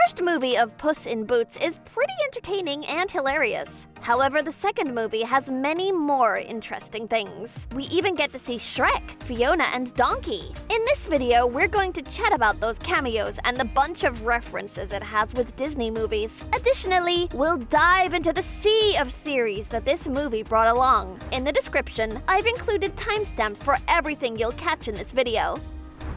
first movie of Puss in Boots is pretty entertaining and hilarious. However, the second movie has many more interesting things. We even get to see Shrek, Fiona, and Donkey. In this video, we're going to chat about those cameos and the bunch of references it has with Disney movies. Additionally, we'll dive into the sea of theories that this movie brought along. In the description, I've included timestamps for everything you'll catch in this video.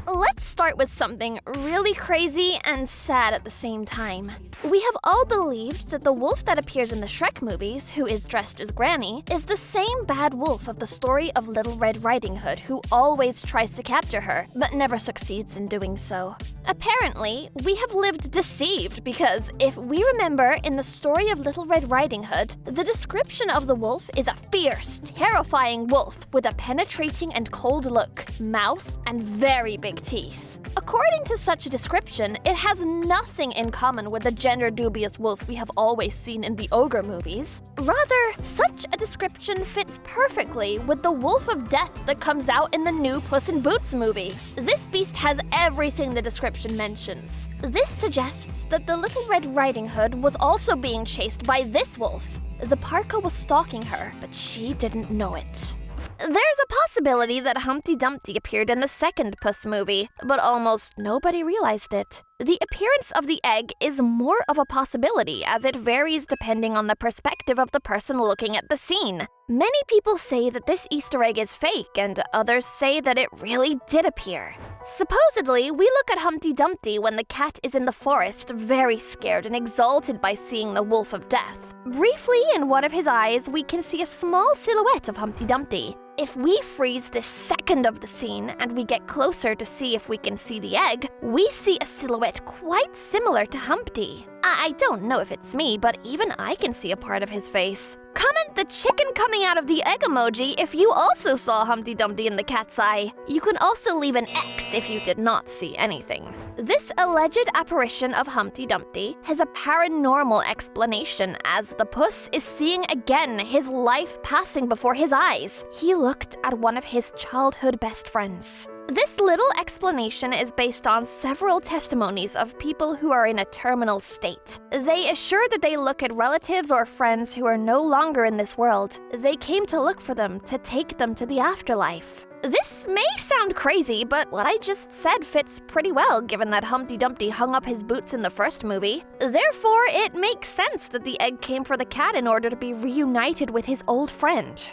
Let's start with something really crazy and sad at the same time. We have all believed that the wolf that appears in the Shrek movies, who is dressed as Granny, is the same bad wolf of the story of Little Red Riding Hood, who always tries to capture her, but never succeeds in doing so. Apparently, we have lived deceived because, if we remember, in the story of Little Red Riding Hood, the description of the wolf is a fierce, terrifying wolf with a penetrating and cold look, mouth, and very big teeth. According to such a description, it has nothing in common with the gender-dubious wolf we have always seen in the ogre movies. Rather, such a description fits perfectly with the wolf of death that comes out in the new Puss in Boots movie. This beast has everything the description mentions. This suggests that the Little Red Riding Hood was also being chased by this wolf. The parka was stalking her, but she didn't know it. There's a possibility that Humpty Dumpty appeared in the second Puss movie, but almost nobody realized it. The appearance of the egg is more of a possibility, as it varies depending on the perspective of the person looking at the scene. Many people say that this Easter egg is fake, and others say that it really did appear. Supposedly, we look at Humpty Dumpty when the cat is in the forest, very scared and exalted by seeing the wolf of death. Briefly, in one of his eyes, we can see a small silhouette of Humpty Dumpty. If we freeze this second of the scene and we get closer to see if we can see the egg, we see a silhouette quite similar to Humpty. I don't know if it's me, but even I can see a part of his face. Comment the chicken coming out of the egg emoji if you also saw Humpty Dumpty in the cat's eye. You can also leave an X if you did not see anything. This alleged apparition of Humpty Dumpty has a paranormal explanation, as the Puss is seeing again his life passing before his eyes. He looked at one of his childhood best friends. This little explanation is based on several testimonies of people who are in a terminal state. They assure that they look at relatives or friends who are no longer in this world. They came to look for them, to take them to the afterlife. This may sound crazy, but what I just said fits pretty well given that Humpty Dumpty hung up his boots in the first movie. Therefore, it makes sense that the egg came for the cat in order to be reunited with his old friend.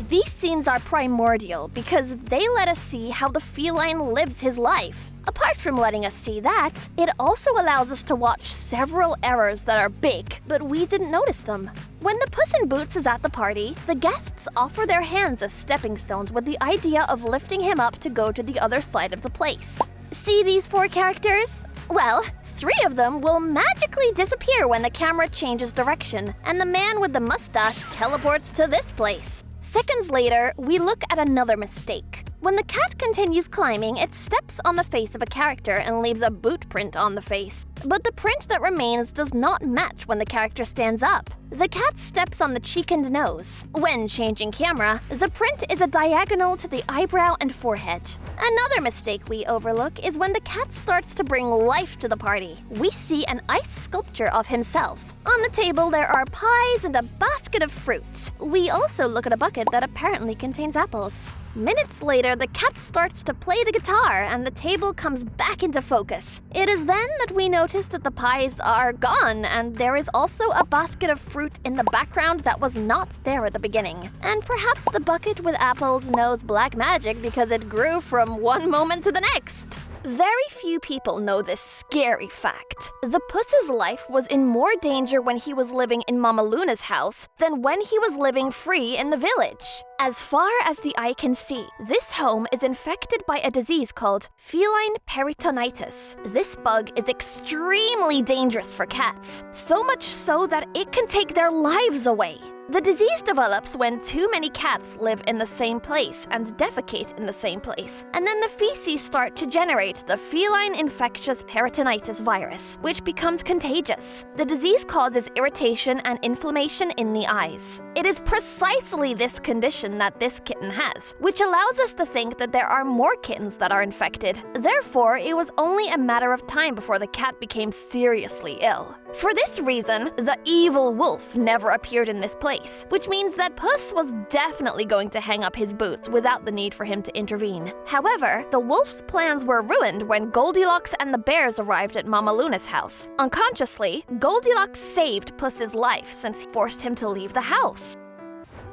These scenes are primordial because they let us see how the feline lives his life. Apart from letting us see that, it also allows us to watch several errors that are big, but we didn't notice them. When the Puss in Boots is at the party, the guests offer their hands as stepping stones with the idea of lifting him up to go to the other side of the place. See these 4 characters? Well, 3 of them will magically disappear when the camera changes direction, and the man with the mustache teleports to this place. Seconds later, we look at another mistake. When the cat continues climbing, it steps on the face of a character and leaves a boot print on the face. But the print that remains does not match when the character stands up. The cat steps on the cheek and nose. When changing camera, the print is a diagonal to the eyebrow and forehead. Another mistake we overlook is when the cat starts to bring life to the party. We see an ice sculpture of himself. On the table, there are pies and a basket of fruit. We also look at a bucket that apparently contains apples. Minutes later, the cat starts to play the guitar and the table comes back into focus. It is then that we notice that the pies are gone and there is also a basket of fruit in the background that was not there at the beginning. And perhaps the bucket with apples knows black magic because it grew from one moment to the next. Very few people know this scary fact. The Puss's life was in more danger when he was living in Mama Luna's house than when he was living free in the village. As far as the eye can see, this home is infected by a disease called feline peritonitis. This bug is extremely dangerous for cats, so much so that it can take their lives away. The disease develops when too many cats live in the same place and defecate in the same place, and then the feces start to generate the feline infectious peritonitis virus, which becomes contagious. The disease causes irritation and inflammation in the eyes. It It is precisely this condition that this kitten has, which allows us to think that there are more kittens that are infected. Therefore, it was only a matter of time before the cat became seriously ill. For this reason, the evil wolf never appeared in this place, which means that Puss was definitely going to hang up his boots without the need for him to intervene. However, the wolf's plans were ruined when Goldilocks and the bears arrived at Mama Luna's house. Unconsciously, Goldilocks saved Puss's life since he forced him to leave the house.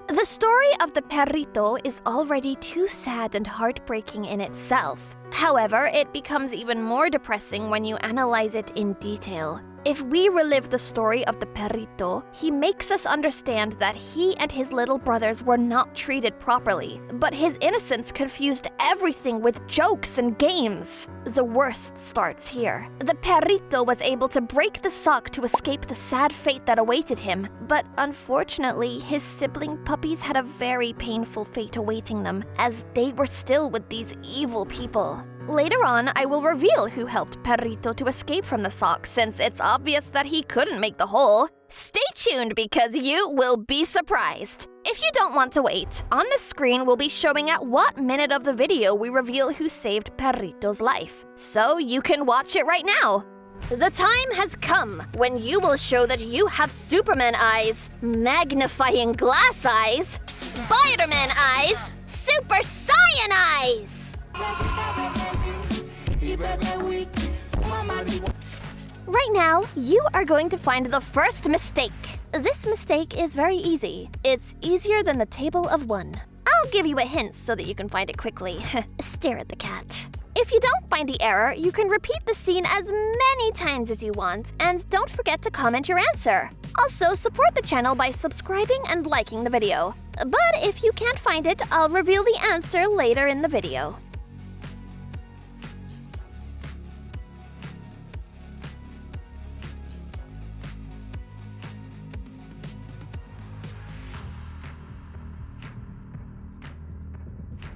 The story of the Perrito is already too sad and heartbreaking in itself. However, it becomes even more depressing when you analyze it in detail. If we relive the story of the Perrito, he makes us understand that he and his little brothers were not treated properly, but his innocence confused everything with jokes and games. The worst starts here. The Perrito was able to break the sock to escape the sad fate that awaited him, but unfortunately, his sibling puppies had a very painful fate awaiting them, as they were still with these evil people. Later on, I will reveal who helped Perrito to escape from the sock, since it's obvious that he couldn't make the hole. Stay tuned because you will be surprised. If you don't want to wait, on the screen we'll be showing at what minute of the video we reveal who saved Perrito's life. So you can watch it right now. The time has come when you will show that you have Superman eyes, magnifying glass eyes, Spider-Man eyes, Super Saiyan eyes! Right now, you are going to find the first mistake. This mistake is very easy. It's easier than the table of one. I'll give you a hint so that you can find it quickly. Stare at the cat. If you don't find the error, you can repeat the scene as many times as you want, and don't forget to comment your answer. Also, support the channel by subscribing and liking the video. But if you can't find it, I'll reveal the answer later in the video.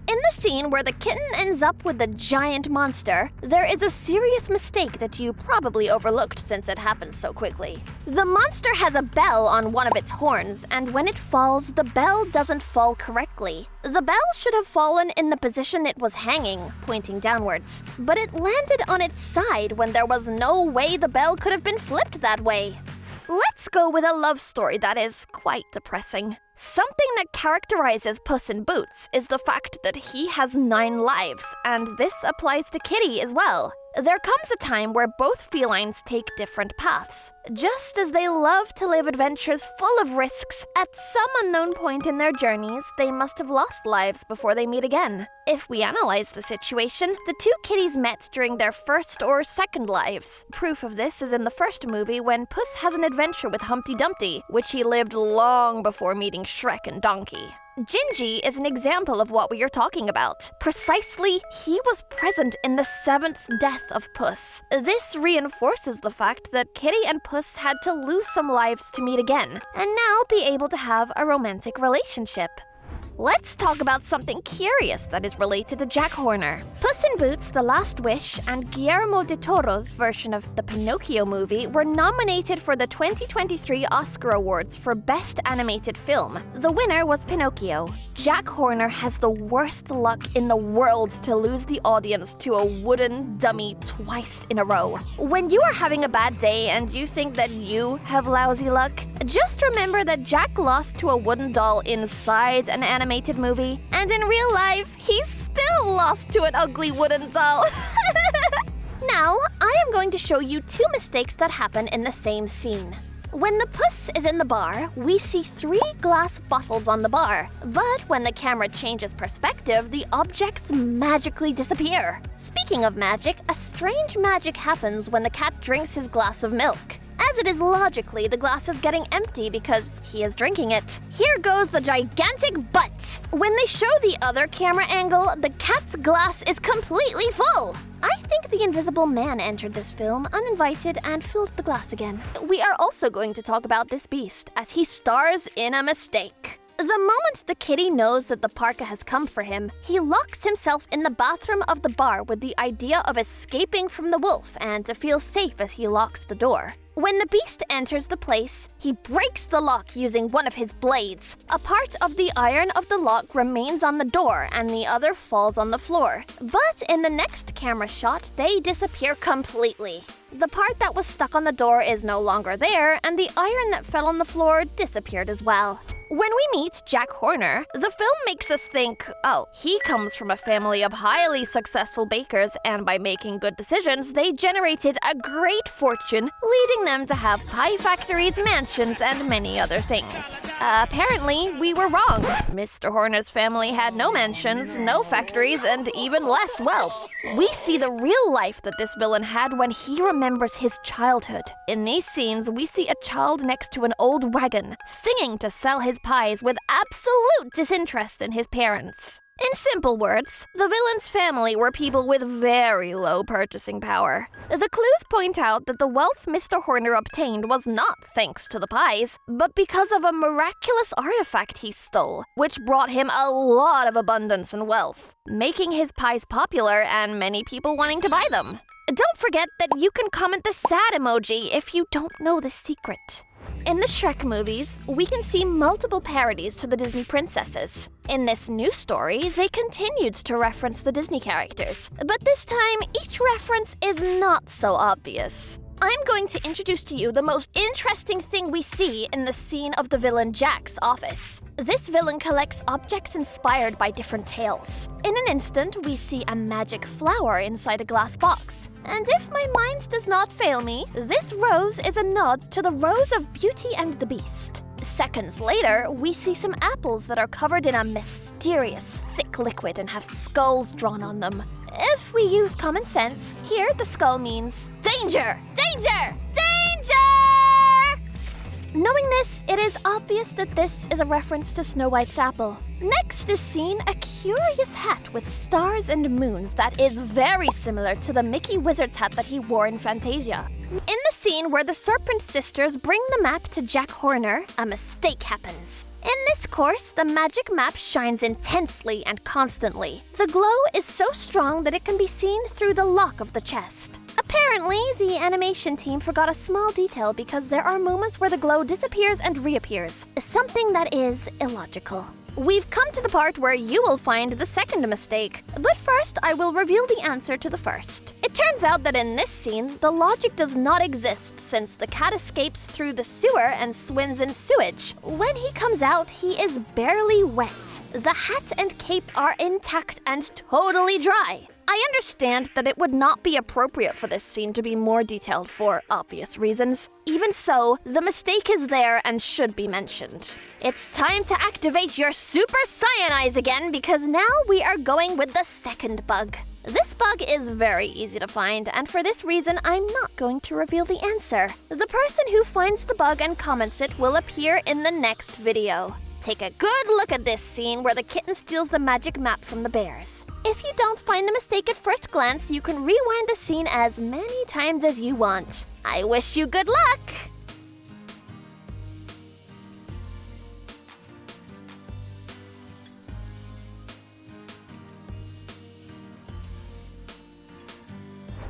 In the scene where the kitten ends up with the giant monster, there is a serious mistake that you probably overlooked since it happened so quickly. The monster has a bell on one of its horns, and when it falls, the bell doesn't fall correctly. The bell should have fallen in the position it was hanging, pointing downwards, but it landed on its side when there was no way the bell could have been flipped that way. Let's go with a love story that is quite depressing. Something that characterizes Puss in Boots is the fact that he has 9 lives, and this applies to Kitty as well. There comes a time where both felines take different paths. Just as they love to live adventures full of risks, at some unknown point in their journeys, they must have lost lives before they meet again. If we analyze the situation, the two kitties met during their first or second lives. Proof of this is in the first movie when Puss has an adventure with Humpty Dumpty, which he lived long before meeting Shrek and Donkey. Gingy is an example of what we are talking about. Precisely, he was present in the 7th death of Puss. This reinforces the fact that Kitty and Puss had to lose some lives to meet again, and now be able to have a romantic relationship. Let's talk about something curious that is related to Jack Horner. Puss in Boots: The Last Wish and Guillermo del Toro's version of the Pinocchio movie were nominated for the 2023 Oscar Awards for Best Animated Film. The winner was Pinocchio. Jack Horner has the worst luck in the world to lose the audience to a wooden dummy twice in a row. When you are having a bad day and you think that you have lousy luck, just remember that Jack lost to a wooden doll inside an animated movie, and in real life, he's still lost to an ugly wooden doll. Now, I am going to show you 2 mistakes that happen in the same scene. When the Puss is in the bar, we see 3 glass bottles on the bar, but when the camera changes perspective, the objects magically disappear. Speaking of magic, a strange magic happens when the cat drinks his glass of milk. As it is logically, the glass is getting empty because he is drinking it. Here goes the gigantic but! When they show the other camera angle, the cat's glass is completely full! I think the Invisible Man entered this film uninvited and filled the glass again. We are also going to talk about this beast, as he stars in a mistake. The moment the kitty knows that the parka has come for him, he locks himself in the bathroom of the bar with the idea of escaping from the wolf and to feel safe as he locks the door. When the beast enters the place, he breaks the lock using one of his blades. A part of the iron of the lock remains on the door and the other falls on the floor. But in the next camera shot, they disappear completely. The part that was stuck on the door is no longer there, and the iron that fell on the floor disappeared as well. When we meet Jack Horner, the film makes us think, oh, he comes from a family of highly successful bakers, and by making good decisions, they generated a great fortune, leading them to have pie factories, mansions, and many other things. Apparently, we were wrong. Mr. Horner's family had no mansions, no factories, and even less wealth. We see the real life that this villain had when he remembers his childhood. In these scenes, we see a child next to an old wagon, singing to sell his pies with absolute disinterest in his parents. In simple words, the villain's family were people with very low purchasing power. The clues point out that the wealth Mr. Horner obtained was not thanks to the pies, but because of a miraculous artifact he stole, which brought him a lot of abundance and wealth, making his pies popular and many people wanting to buy them. Don't forget that you can comment the sad emoji if you don't know the secret. In the Shrek movies, we can see multiple parodies to the Disney princesses. In this new story, they continued to reference the Disney characters, but this time each reference is not so obvious. I'm going to introduce to you the most interesting thing we see in the scene of the villain Jack's office. This villain collects objects inspired by different tales. In an instant, we see a magic flower inside a glass box. And if my mind does not fail me, this rose is a nod to the Rose of Beauty and the Beast. Seconds later, we see some apples that are covered in a mysterious, thick liquid and have skulls drawn on them. If we use common sense, here the skull means danger! Danger! Danger! Knowing this, it is obvious that this is a reference to Snow White's apple. Next is seen a curious hat with stars and moons that is very similar to the Mickey Wizard's hat that he wore in Fantasia. In the scene where the Serpent Sisters bring the map to Jack Horner, a mistake happens. In this course, the magic map shines intensely and constantly. The glow is so strong that it can be seen through the lock of the chest. Apparently, the animation team forgot a small detail because there are moments where the glow disappears and reappears, something that is illogical. We've come to the part where you will find the second mistake, but first I will reveal the answer to the first. It turns out that in this scene, the logic does not exist since the cat escapes through the sewer and swims in sewage. When he comes out, he is barely wet. The hat and cape are intact and totally dry. I understand that it would not be appropriate for this scene to be more detailed for obvious reasons. Even so, the mistake is there and should be mentioned. It's time to activate your Super Saiyan eyes again because now we are going with the second bug. This bug is very easy to find, and for this reason, I'm not going to reveal the answer. The person who finds the bug and comments it will appear in the next video. Take a good look at this scene where the kitten steals the magic map from the bears. If you don't find the mistake at first glance, you can rewind the scene as many times as you want. I wish you good luck!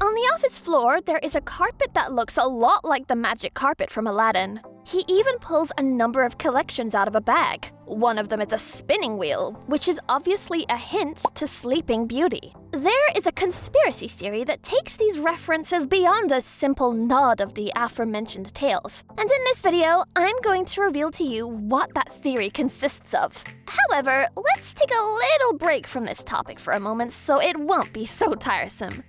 On the office floor, there is a carpet that looks a lot like the magic carpet from Aladdin. He even pulls a number of collections out of a bag. One of them is a spinning wheel, which is obviously a hint to Sleeping Beauty. There is a conspiracy theory that takes these references beyond a simple nod of the aforementioned tales. And in this video, I'm going to reveal to you what that theory consists of. However, let's take a little break from this topic for a moment so it won't be so tiresome.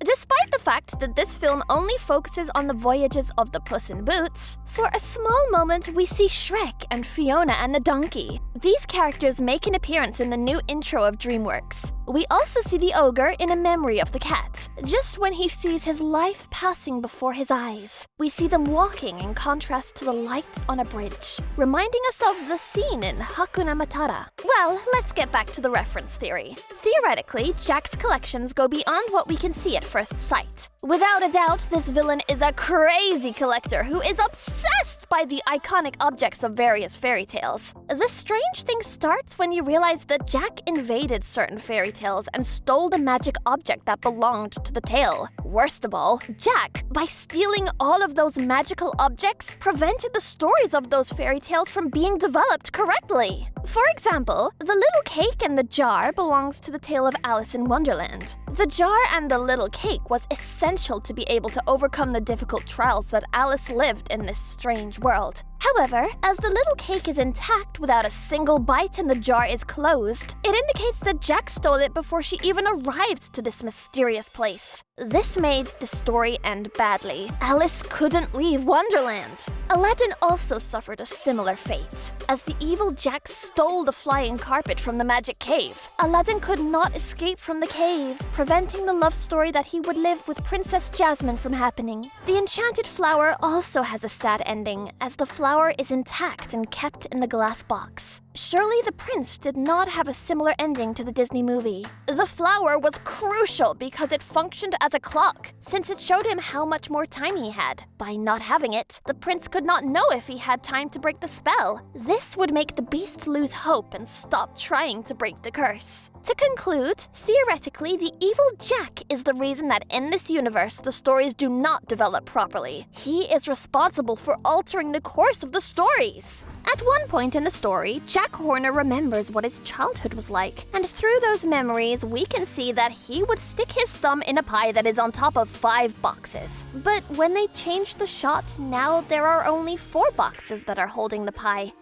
Despite the fact that this film only focuses on the voyages of the Puss in Boots, for a small moment we see Shrek and Fiona and the donkey. These characters make an appearance in the new intro of DreamWorks. We also see the ogre in a memory of the cat, just when he sees his life passing before his eyes. We see them walking in contrast to the light on a bridge, reminding us of the scene in Hakuna Matata. Well, let's get back to the reference theory. Theoretically, Jack's collections go beyond what we can see at first sight. Without a doubt, this villain is a crazy collector who is obsessed by the iconic objects of various fairy tales. The strange thing starts when you realize that Jack invaded certain fairy tales and stole the magic object that belonged to the tale. Worst of all, Jack, by stealing all of those magical objects, prevented the stories of those fairy tales from being developed correctly. For example, the little cake and the jar belongs to the tale of Alice in Wonderland. The jar and the little cake was essential to be able to overcome the difficult trials that Alice lived in this strange world. However, as the little cake is intact without a single bite and the jar is closed, it indicates that Jack stole it before she even arrived to this mysterious place. This made the story end badly. Alice couldn't leave Wonderland. Aladdin also suffered a similar fate. As the evil Jack stole the flying carpet from the magic cave, Aladdin could not escape from the cave, preventing the love story that he would live with Princess Jasmine from happening. The enchanted flower also has a sad ending, as the flower is intact and kept in the glass box. Surely the prince did not have a similar ending to the Disney movie. The flower was crucial because it functioned as a clock, since it showed him how much more time he had. By not having it, the prince could not know if he had time to break the spell. This would make the beast lose hope and stop trying to break the curse. To conclude, theoretically, the evil Jack is the reason that in this universe the stories do not develop properly. He is responsible for altering the course of the stories. At one point in the story, Jack Horner remembers what his childhood was like, and through those memories, we can see that he would stick his thumb in a pie that is on top of 5 boxes. But when they changed the shot, now there are only 4 boxes that are holding the pie.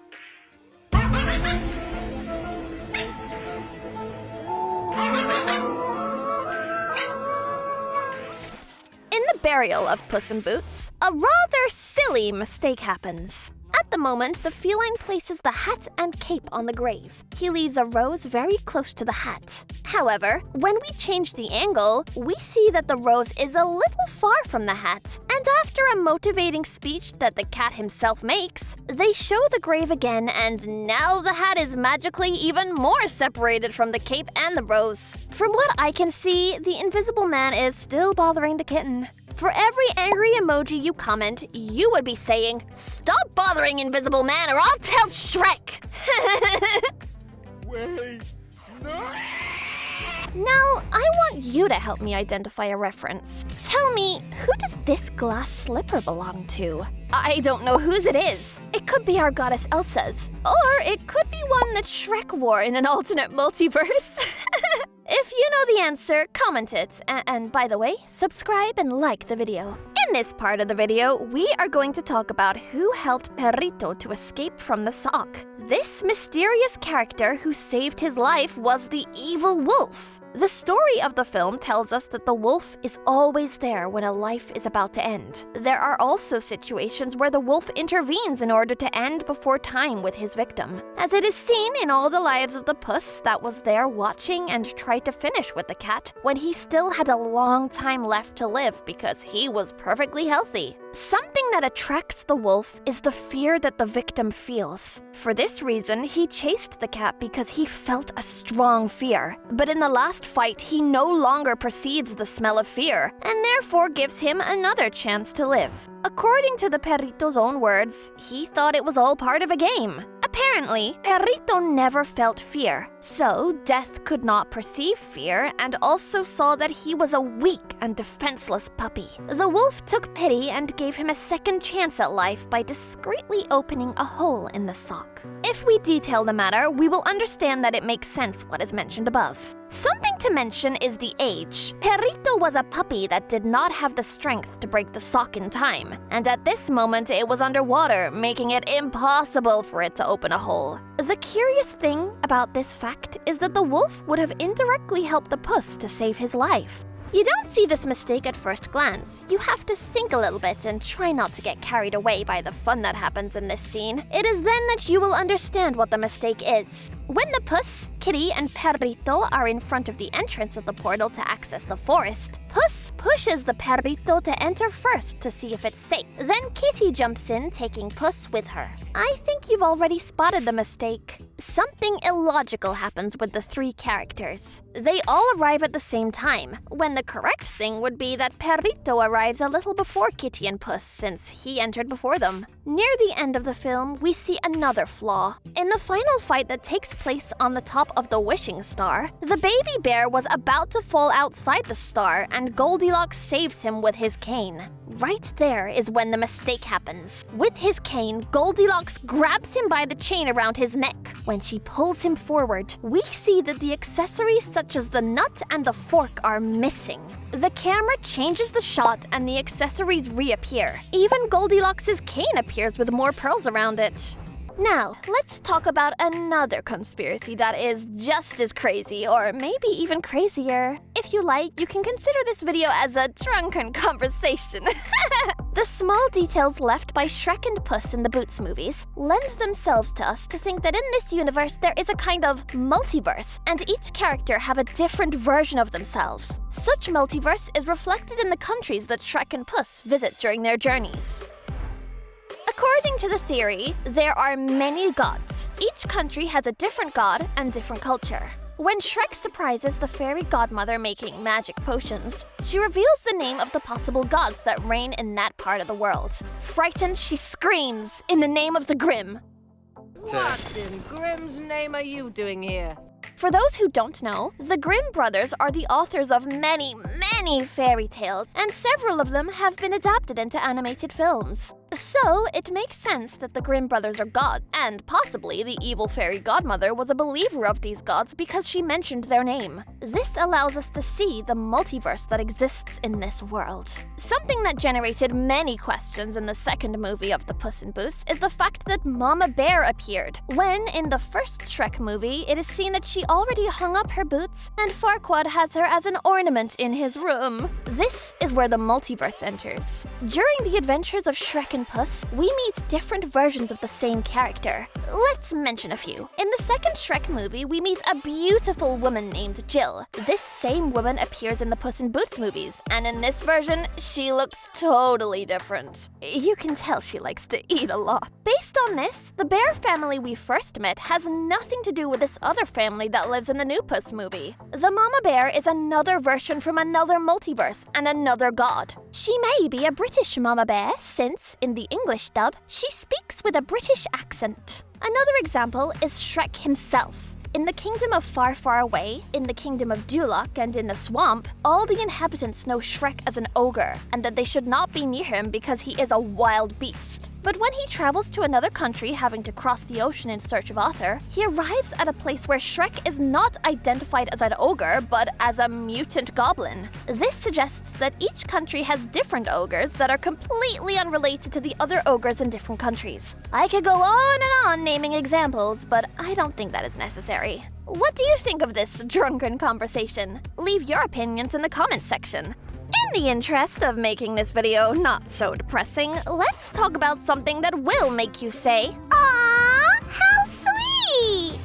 In the burial of Puss in Boots, a rather silly mistake happens. At the moment, the feline places the hat and cape on the grave. He leaves a rose very close to the hat. However, when we change the angle, we see that the rose is a little far from the hat. And after a motivating speech that the cat himself makes, they show the grave again, and now the hat is magically even more separated from the cape and the rose. From what I can see, the Invisible Man is still bothering the kitten. For every angry emoji you comment, you would be saying, "Stop bothering, Invisible Man, or I'll tell Shrek!" Wait, no! Now, I want you to help me identify a reference. Tell me, who does this glass slipper belong to? I don't know whose it is. It could be our goddess Elsa's, or it could be one that Shrek wore in an alternate multiverse. If you know the answer, comment it. And by the way, subscribe and like the video. In this part of the video, we are going to talk about who helped Perrito to escape from the sock. This mysterious character who saved his life was the evil wolf. The story of the film tells us that the wolf is always there when a life is about to end. There are also situations where the wolf intervenes in order to end before time with his victim, as it is seen in all the lives of the puss that was there watching and tried to finish with the cat when he still had a long time left to live because he was perfectly healthy. Something that attracts the wolf is the fear that the victim feels. For this reason, he chased the cat because he felt a strong fear. But in the last fight, he no longer perceives the smell of fear, and therefore gives him another chance to live. According to the Perrito's own words, he thought it was all part of a game. Apparently, Perrito never felt fear, so Death could not perceive fear and also saw that he was a weak and defenseless puppy. The wolf took pity and gave him a second chance at life by discreetly opening a hole in the sock. If we detail the matter, we will understand that it makes sense what is mentioned above. Something to mention is the age. Perrito was a puppy that did not have the strength to break the sock in time, and at this moment it was underwater, making it impossible for it to open a hole. The curious thing about this fact is that the wolf would have indirectly helped the puss to save his life. You don't see this mistake at first glance. You have to think a little bit and try not to get carried away by the fun that happens in this scene. It is then that you will understand what the mistake is. When the Puss, Kitty, and Perrito are in front of the entrance of the portal to access the forest, Puss pushes the Perrito to enter first to see if it's safe. Then Kitty jumps in, taking Puss with her. I think you've already spotted the mistake. Something illogical happens with the three characters. They all arrive at the same time, when the correct thing would be that Perrito arrives a little before Kitty and Puss, since he entered before them. Near the end of the film, we see another flaw. In the final fight that takes place on the top of the wishing star, the baby bear was about to fall outside the star, and Goldilocks saves him with his cane. Right there is when the mistake happens. With his cane, Goldilocks grabs him by the chain around his neck. When she pulls him forward, we see that the accessories such as the nut and the fork are missing. The camera changes the shot and the accessories reappear. Even Goldilocks' cane appears with more pearls around it. Now, let's talk about another conspiracy that is just as crazy, or maybe even crazier. If you like, you can consider this video as a drunken conversation. The small details left by Shrek and Puss in the Boots movies lend themselves to us to think that in this universe there is a kind of multiverse, and each character have a different version of themselves. Such multiverse is reflected in the countries that Shrek and Puss visit during their journeys. According to the theory, there are many gods. Each country has a different god and different culture. When Shrek surprises the fairy godmother making magic potions, she reveals the name of the possible gods that reign in that part of the world. Frightened, she screams, "In the name of the Grimm!" What in Grimm's name are you doing here? For those who don't know, the Grimm brothers are the authors of many fairy tales, and several of them have been adapted into animated films. So, it makes sense that the Grimm brothers are gods, and possibly the evil fairy godmother was a believer of these gods because she mentioned their name. This allows us to see the multiverse that exists in this world. Something that generated many questions in the second movie of the Puss in Boots is the fact that Mama Bear appeared, when in the first Shrek movie, it is seen that she already hung up her boots, and Farquaad has her as an ornament in his room. This is where the multiverse enters. During the adventures of Shrek and Puss, we meet different versions of the same character. Let's mention a few. In the second Shrek movie, we meet a beautiful woman named Jill. This same woman appears in the Puss in Boots movies, and in this version, she looks totally different. You can tell she likes to eat a lot. Based on this, the bear family we first met has nothing to do with this other family that lives in the new Puss movie. The Mama Bear is another version from another multiverse and another god. She may be a British Mama Bear since, in the English dub, she speaks with a British accent. Another example is Shrek himself. In the kingdom of Far Far Away, in the kingdom of Duloc, and in the swamp, all the inhabitants know Shrek as an ogre, and that they should not be near him because he is a wild beast. But when he travels to another country having to cross the ocean in search of Arthur, he arrives at a place where Shrek is not identified as an ogre, but as a mutant goblin. This suggests that each country has different ogres that are completely unrelated to the other ogres in different countries. I could go on and on naming examples, but I don't think that is necessary. What do you think of this drunken conversation? Leave your opinions in the comments section. In the interest of making this video not so depressing, let's talk about something that will make you say, "Aww, how sweet!"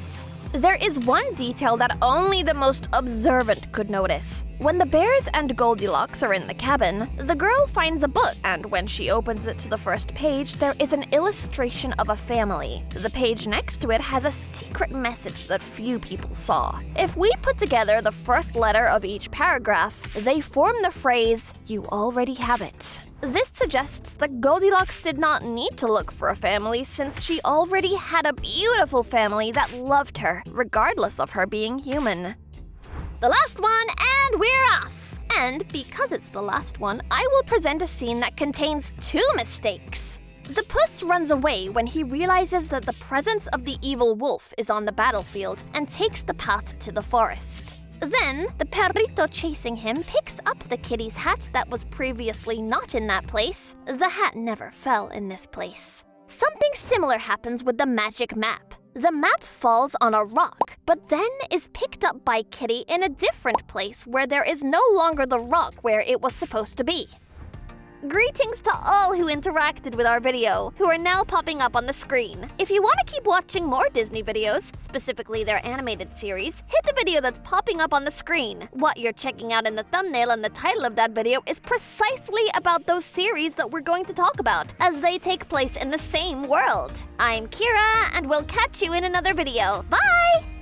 There is one detail that only the most observant could notice. When the bears and Goldilocks are in the cabin, the girl finds a book, and when she opens it to the first page, there is an illustration of a family. The page next to it has a secret message that few people saw. If we put together the first letter of each paragraph, they form the phrase, "You already have it." This suggests that Goldilocks did not need to look for a family since she already had a beautiful family that loved her, regardless of her being human. The last one, and we're off! And because it's the last one, I will present a scene that contains two mistakes. The Puss runs away when he realizes that the presence of the evil wolf is on the battlefield and takes the path to the forest. Then, the Perrito chasing him picks up the kitty's hat that was previously not in that place. The hat never fell in this place. Something similar happens with the magic map. The map falls on a rock, but then is picked up by Kitty in a different place where there is no longer the rock where it was supposed to be. Greetings to all who interacted with our video, who are now popping up on the screen. If you want to keep watching more Disney videos, specifically their animated series, hit the video that's popping up on the screen. What you're checking out in the thumbnail and the title of that video is precisely about those series that we're going to talk about, as they take place in the same world. I'm Ciara, and we'll catch you in another video. Bye!